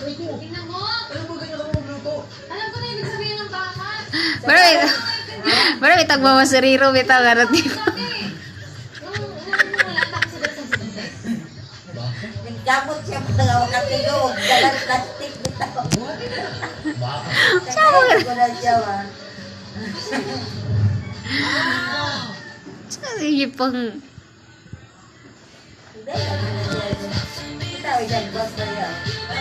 Tingnan mo. Ano ba ganyan ka magluto? Alam ko na ibig sabihin ng baka. Marami tagmamasariro bitaw ganat niyo. Wala pa kasi dito sa bundok. Nagkamot siya mga wakatigo. Dalang plastic bitaw. Sawa ka. Ko na siya ba? Sige pang Bitaw yan, boss na yan.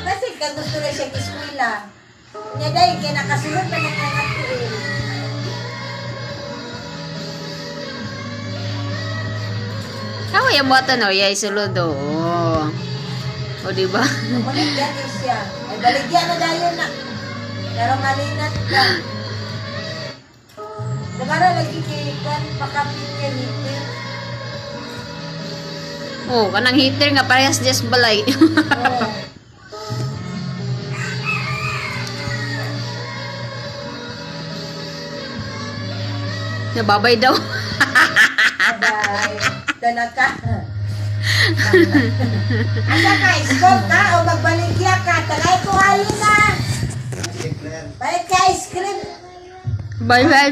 Kasi kung gusto na siya iskwila. Niya dahil kaya nakasunod na nangangatuin. Kawa yung bata no, yay sulod o. O diba? Baligyan din siya. Ay baligyan na dahil na. Pero malinat ka. Kumara lagi kikan, pakapit niya nito. Oh, kanang heater nga parehas just balay. Oo. Nababay daw. Abay. Dala ka. Asa ka, school ka o magbaligya ka. Tagay ko halin na. Balik ka ice cream. Bye. Bye.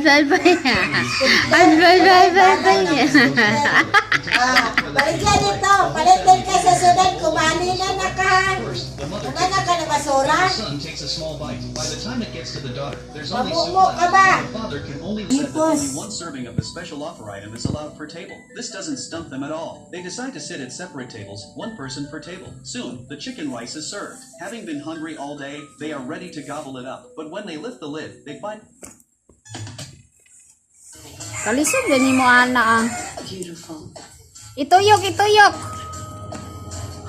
Baligyan nito. Palitin ka sa sunod. Kumali na na ka. Wala na ka na basura. The son takes a small bite. By the time it gets to the daughter, there's only soup Mamumo ka left. ba? The father can only accept that only one serving of the special offer item is allowed per table. This doesn't stump them at all. They decide to sit at separate tables, one person per table. Soon, the chicken rice is served. Having been hungry all day, they are ready to gobble it up. But when they lift the lid, they find Kalisod gani mo ana ah. Beautiful. Ituyok.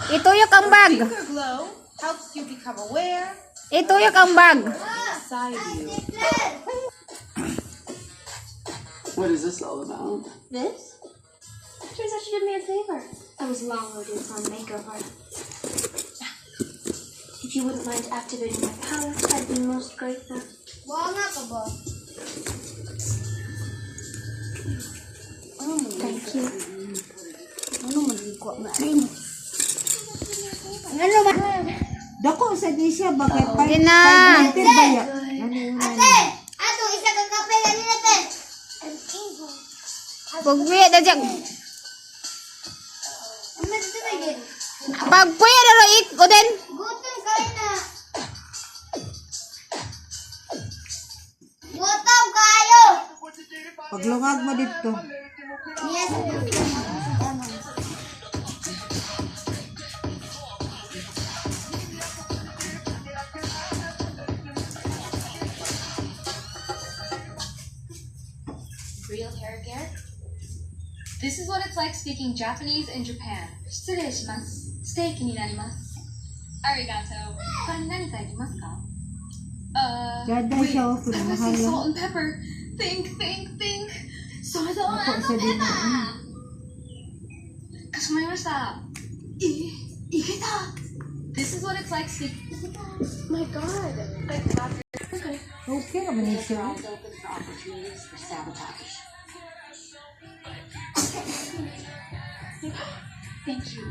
Ituyok ang bag. Finger glow helps you become aware Ituyok ang bag. inside you. What is this all about? This? Turns out she did me a favor. I was long overdue for a makeover. If you wouldn't mind activating my power, I'd be most grateful. Thank you. Dako sa di siya. Bakit Okay na. ba yan? Ato, isa ka kape kanina, te. Pagpuya na dyan. Ano dito na yun? Pagpuya na ro ko din. Gutom kayo na. Gutom kayo! Paglungag mo dito. Yes. Real hair care? This is what it's like speaking Japanese in Japan. 失礼します。ステーキになります。Arigato. 他に何かいりますか? Gada wait, siya. I was say salt and pepper. Think. それではさdi mo. かしこまりました。いけた。This is what it's like speaking. My God. Okay naman niya siya. Open for opportunities for sabotage. Thank you.